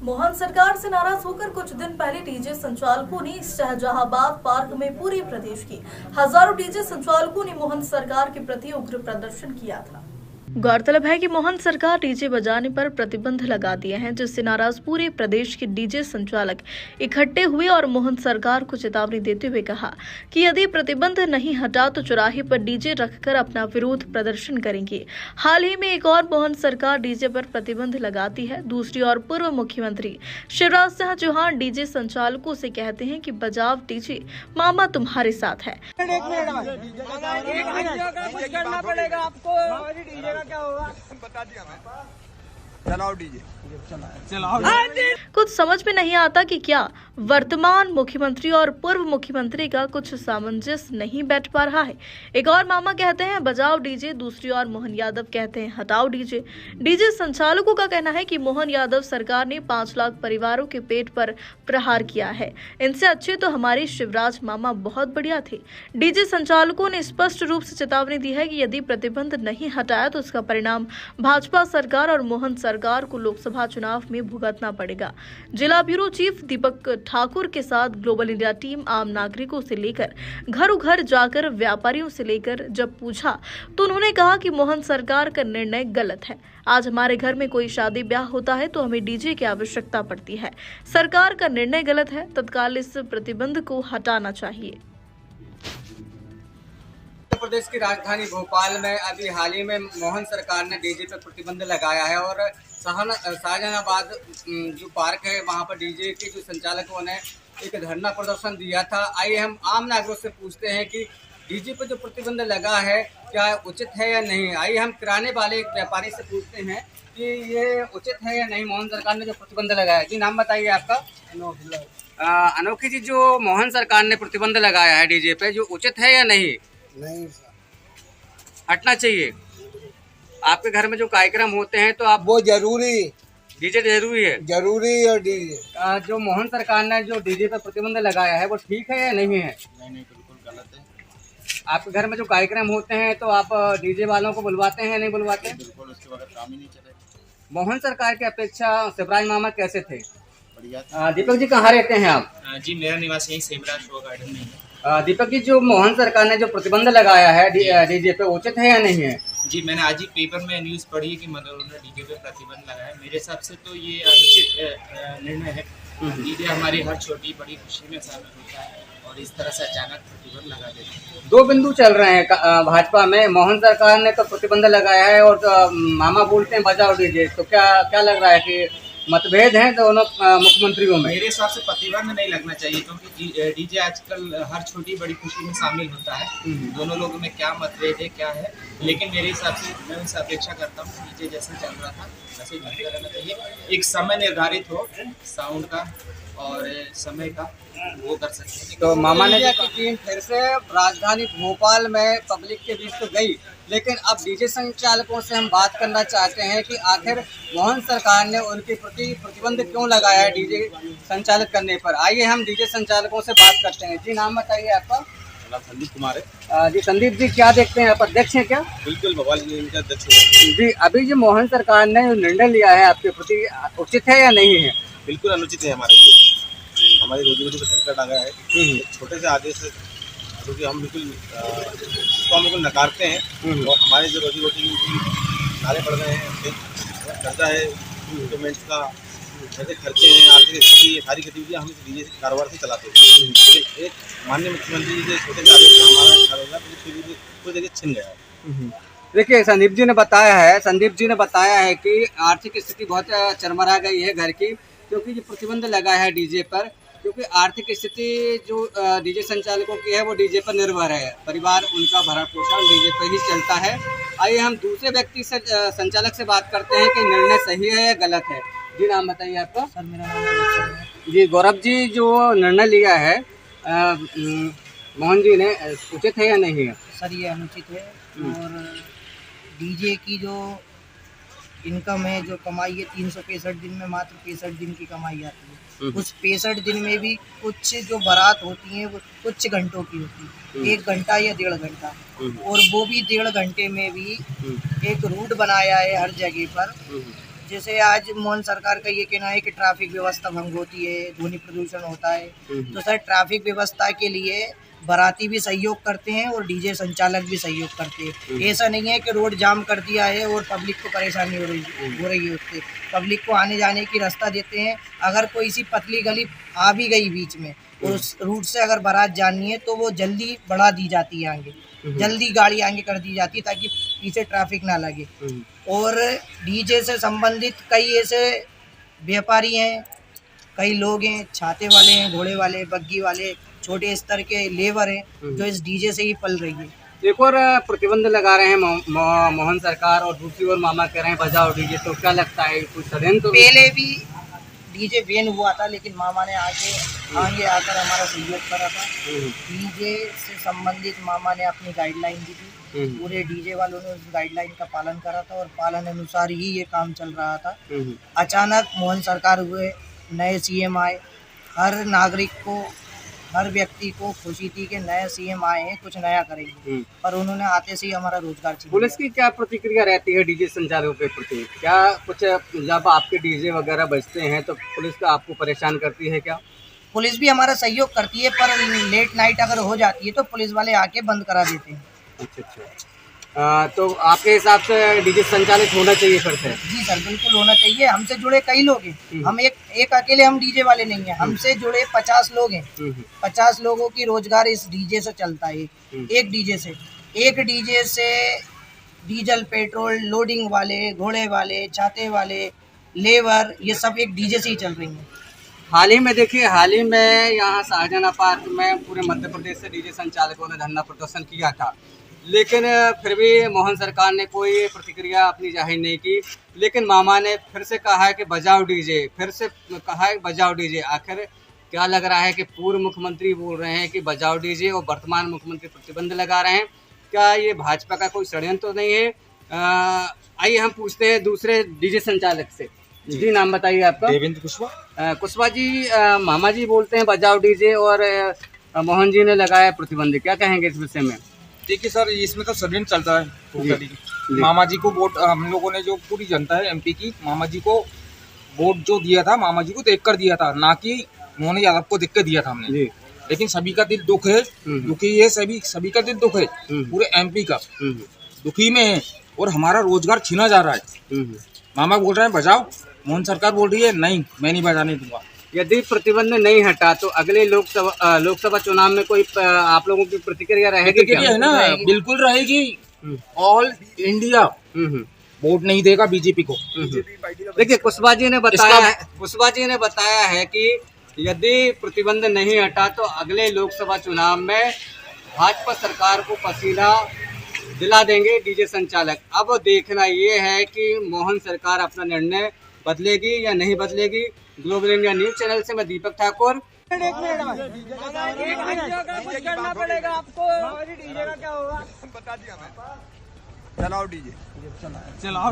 मोहन सरकार से नाराज होकर कुछ दिन पहले डीजे संचालकों ने शाहजहांबाद पार्क में पूरे प्रदेश के हजारों डीजे संचालकों ने मोहन सरकार के प्रति उग्र प्रदर्शन किया था। गौरतलब है कि मोहन सरकार डीजे बजाने पर प्रतिबंध लगा दिए हैं, जिससे नाराज पूरे प्रदेश के डीजे संचालक इकट्ठे हुए और मोहन सरकार को चेतावनी देते हुए कहा कि यदि प्रतिबंध नहीं हटा तो चौराहे पर डीजे रखकर अपना विरोध प्रदर्शन करेंगे। हाल ही में एक और मोहन सरकार डीजे पर प्रतिबंध लगाती है। दूसरी ओर पूर्व मुख्यमंत्री शिवराज सिंह चौहान डीजे संचालकों से कहते हैं कि बजाओ डीजे, मामा तुम्हारे साथ है। क्या होगा बता दिया मैं। चलाओ डीजे, चलाओ। कुछ समझ में नहीं आता कि क्या वर्तमान मुख्यमंत्री और पूर्व मुख्यमंत्री का कुछ सामंजस्य नहीं बैठ पा रहा है। एक और मामा कहते हैं बजाओ डीजे, दूसरी ओर मोहन यादव कहते हैं हटाओ डीजे। डीजे संचालकों का कहना है कि मोहन यादव सरकार ने 5 लाख परिवारों के पेट पर प्रहार किया है, इनसे अच्छे तो हमारे शिवराज मामा बहुत बढ़िया थे। डीजे संचालकों ने स्पष्ट रूप से चेतावनी दी है कि यदि प्रतिबंध नहीं हटाया तो इसका परिणाम भाजपा सरकार और मोहन सरकार को लोकसभा चुनाव में भुगतना पड़ेगा। जिला ब्यूरो चीफ दीपक ठाकुर के साथ ग्लोबल इंडिया टीम आम नागरिकों से लेकर घरों घर जाकर व्यापारियों से लेकर जब पूछा तो उन्होंने कहा कि मोहन सरकार का निर्णय गलत है। आज हमारे घर में कोई शादी ब्याह होता है तो हमें डीजे की आवश्यकता पड़ती है। सरकार का निर्णय गलत है, तत्काल इस प्रतिबंध को हटाना चाहिए। उत्तर प्रदेश की राजधानी भोपाल में अभी हाल ही में मोहन सरकार ने डीजे पर प्रतिबंध लगाया है और शाहजहांबाद जो पार्क है वहां पर डीजे के जो संचालकों ने एक धरना प्रदर्शन दिया था। आइए हम आम नागरिकों से पूछते हैं कि डीजे पर जो प्रतिबंध लगा है क्या उचित है या नहीं। आइए हम किराने वाले एक व्यापारी से पूछते हैं कि ये उचित है या नहीं मोहन सरकार ने जो प्रतिबंध लगाया है। जी नाम बताइए आपका। अनोखी जी, जो मोहन सरकार ने प्रतिबंध लगाया है डीजे पे, जो उचित है या नहीं? नहीं, हटना चाहिए। आपके घर में जो कार्यक्रम होते हैं तो आप वो जरूरी डीजे जरूरी है। जरूरी और डीजे जो मोहन सरकार ने जो डीजे पर प्रतिबंध लगाया है वो ठीक है या नहीं है? नहीं, बिल्कुल गलत है। आपके घर में जो कार्यक्रम होते हैं तो आप डीजे वालों को बुलवाते हैं या नहीं बुलवाते? बिल्कुल, उसके बगैर काम ही नहीं चले। मोहन सरकार की अपेक्षा शिवराज मामा कैसे थे? बढ़िया। दीपक जी, कहाँ रहते हैं आप? जी, मेरा निवास यही शिवराज शो गार्डन में है। दीपक जी, जो मोहन सरकार ने जो प्रतिबंध लगाया है डीजे पे, उचित है या नहीं है? जी, मैंने आज ही पेपर में न्यूज़ पढ़ी है कि उन्होंने डीजे पे प्रतिबंध लगाया है। मेरे हिसाब से तो ये अनुचित निर्णय है। डीजे हमारी हर छोटी बड़ी खुशी में शामिल होता है और इस तरह से अचानक प्रतिबंध लगा देते हैं। 2 बिंदु चल रहे हैं भाजपा में। मोहन सरकार ने तो प्रतिबंध लगाया है और मामा बोलते हैं बजाओ डीजे। तो क्या लग रहा है कि मतभेद हैं दोनों मुख्यमंत्रियों में? मेरे हिसाब से प्रतिबंध नहीं लगना चाहिए क्योंकि डीजे आजकल हर छोटी बड़ी खुशी में शामिल होता है। दोनों लोगों में क्या मतभेद है क्या है, लेकिन मेरे हिसाब से मैं उनसे अपेक्षा करता हूँ डीजे जैसा चल रहा था वैसे चलता रहना चाहिए। एक समय निर्धारित हो साउंड का और समय का, वो कर सकते हैं। तो मामा ने की टीम फिर से राजधानी भोपाल में पब्लिक के बीच तो गई, लेकिन अब डीजे संचालकों से हम बात करना चाहते हैं कि आखिर मोहन सरकार ने उनके प्रति प्रतिबंध क्यों लगाया है डीजे संचालित करने पर। आइए हम डीजे संचालकों से बात करते हैं। जी नाम बताइए आपका। संदीप कुमार है। जी संदीप जी, क्या देखते हैं आप अध्यक्ष हैं क्या? बिल्कुल, भोपाल जिले अध्यक्ष है। जी, अभी जो मोहन सरकार ने निर्णय लिया है आपके प्रति उचित है या नहीं है? बिल्कुल अनुचित है हमारे लिए। हमारी रोजी रोटी पर संकट आ गया है। एक छोटे से आदेश है क्योंकि हम बिल्कुल इसको हम बिल्कुल नकारते हैं और हमारे जो रोजी रोटी सारे पड़ रहे हैं, कर्जा है डॉक्यूमेंट्स का, जैसे खर्चे हैं, आर्थिक स्थिति, सारी गतिविधियाँ हम इस डीजे कारोबार से चलाते हैं। लेकिन एक माननीय मुख्यमंत्री जी के छोटे से आदेश से हमारा कारोबार कोई जगह छिन गया है। देखिए, संदीप जी ने बताया है कि आर्थिक स्थिति बहुत चरमरा गई है घर की, क्योंकि जो प्रतिबंध लगा है डीजे पर, क्योंकि आर्थिक स्थिति जो डीजे संचालकों की है वो डीजे पर निर्भर है। परिवार उनका भरण पोषण डीजे पर ही चलता है। आइए हम दूसरे व्यक्ति से संचालक से बात करते हैं कि निर्णय सही है या गलत है। जी नाम बताइए आपका। सर, मेरा नाम गौरव है। जी गौरव जी, जो निर्णय लिया है मोहन जी ने, उचित है या नहीं है? सर, ये अनुचित है और डीजे की जो इनकम है, जो कमाई है, 365 दिन में मात्र 65 दिन की कमाई आती है। उस 65 दिन में भी कुछ जो बारात होती है वो कुछ घंटों की होती है, 1 घंटा या 1.5 घंटा, और वो भी 1.5 घंटे में भी एक रूट बनाया है हर जगह पर जैसे आज मोहन सरकार का ये कहना है कि ट्रैफिक व्यवस्था भंग होती है, ध्वनि प्रदूषण होता है, तो सर ट्रैफिक व्यवस्था के लिए बाराती भी सहयोग करते हैं और डीजे संचालक भी सहयोग करते हैं। ऐसा नहीं है कि रोड जाम कर दिया है और पब्लिक को परेशानी हो रही है उससे। पब्लिक को आने जाने की रास्ता देते हैं। अगर कोई सी पतली गली आ भी गई बीच में और उस रूट से अगर बारात जानी है तो वो जल्दी बढ़ा दी जाती है, आगे जल्दी गाड़ी आगे कर दी जाती है ताकि पीछे ट्रैफिक ना लगे। और डीजे से संबंधित कई ऐसे व्यापारी हैं, कई लोग हैं, छाते वाले हैं, घोड़े वाले, बग्गी वाले, छोटे स्तर के लेबर हैं जो इस डीजे से ही पल रही है। एक और प्रतिबंध लगा रहे हैं मोहन सरकार और दूसरी ओर मामा कह रहे हैं बजाओ डीजे, तो क्या लगता है कुछ षड्यंत्र? पहले भी डीजे बैन हुआ था लेकिन मामा ने आगे आकर हमारा सहयोग करा था। डीजे से संबंधित मामा ने अपनी गाइडलाइन दी थी, पूरे डीजे वालों ने उस गाइडलाइन का पालन करा था और पालन अनुसार ही ये काम चल रहा था। अचानक मोहन सरकार हुए, नए सीएम आए, हर नागरिक को, हर व्यक्ति को खुशी थी कि नए सीएम आए हैं, कुछ नया करेंगे, पर उन्होंने आते से ही हमारा रोजगार छीन लिया। पुलिस की क्या प्रतिक्रिया रहती है डीजे संचालकों के प्रति? क्या कुछ जब आपके डीजे वगैरह बजते हैं तो पुलिस का आपको परेशान करती है क्या? पुलिस भी हमारा सहयोग करती है, पर लेट नाइट अगर हो जाती है तो पुलिस वाले आके बंद करा देते हैं। अच्छा। तो आपके हिसाब से डीजे संचालित होना चाहिए फिर से? जी सर, बिल्कुल होना चाहिए। हमसे जुड़े कई लोग हैं, हम एक अकेले हम डीजे वाले नहीं हैं, हमसे जुड़े 50 लोग हैं। 50 लोगों की रोजगार इस डीजे से चलता है। एक डीजे से डीजल, पेट्रोल, लोडिंग वाले, घोड़े वाले, छाते वाले, लेबर, ये सब एक डीजे से ही चल रही है। हाल ही में यहाँ शाहजहां पार्क में पूरे मध्य प्रदेश से डीजे संचालकों ने धरना प्रदर्शन किया था, लेकिन फिर भी मोहन सरकार ने कोई प्रतिक्रिया अपनी जाहिर नहीं की। लेकिन मामा ने फिर से कहा है कि बजाओ डीजे, आखिर क्या लग रहा है कि पूर्व मुख्यमंत्री बोल रहे हैं कि बजाओ डीजे और वर्तमान मुख्यमंत्री प्रतिबंध लगा रहे हैं, क्या ये भाजपा का कोई षड्यंत्र तो नहीं है? आइए हम पूछते हैं दूसरे डीजे संचालक से। जी, नाम बताइए आपका? देवेंद्र कुशवाहा। कुशवाहा जी, मामा जी बोलते हैं बजाओ डीजे और मोहन जी ने लगाया प्रतिबंध, क्या कहेंगे इस विषय में? देखिए सर, इसमें तो षड्यंत्र चलता है टोटली। मामा जी को वोट, हम लोगों ने जो पूरी जनता है एमपी की, मामा जी को वोट जो दिया था, मामा जी को देख कर दिया था, ना कि मोहन यादव को देख कर दिया था हमने। लेकिन सभी का दिल दुख है, दुखी है, सभी का दिल दुख है, पूरे एमपी का दुखी में है और हमारा रोजगार छीना जा रहा है। मामा बोल रहे हैं बजाओ, मोहन सरकार बोल रही है नहीं, मैं नहीं बजाने दूंगा। यदि प्रतिबंध नहीं हटा तो अगले लोकसभा चुनाव में कोई आप लोगों की प्रतिक्रिया रहेगी क्या? है ना, बिल्कुल रहेगी। ऑल इंडिया वोट नहीं देगा बीजेपी को। देखिए, कुशवाहा जी ने बताया है कि यदि प्रतिबंध नहीं हटा तो अगले लोकसभा चुनाव में भाजपा सरकार को पसीना दिला देंगे डीजे संचालक। अब देखना ये है कि मोहन सरकार अपना निर्णय बदलेगी या नहीं बदलेगी। ग्लोबल इंडिया न्यूज चैनल से मैं दीपक ठाकुर। एक मिनट कुछ करना पड़ेगा आपको। डीजे का क्या होगा? बता दिया मैं। चलाओ डीजे, चलाओ।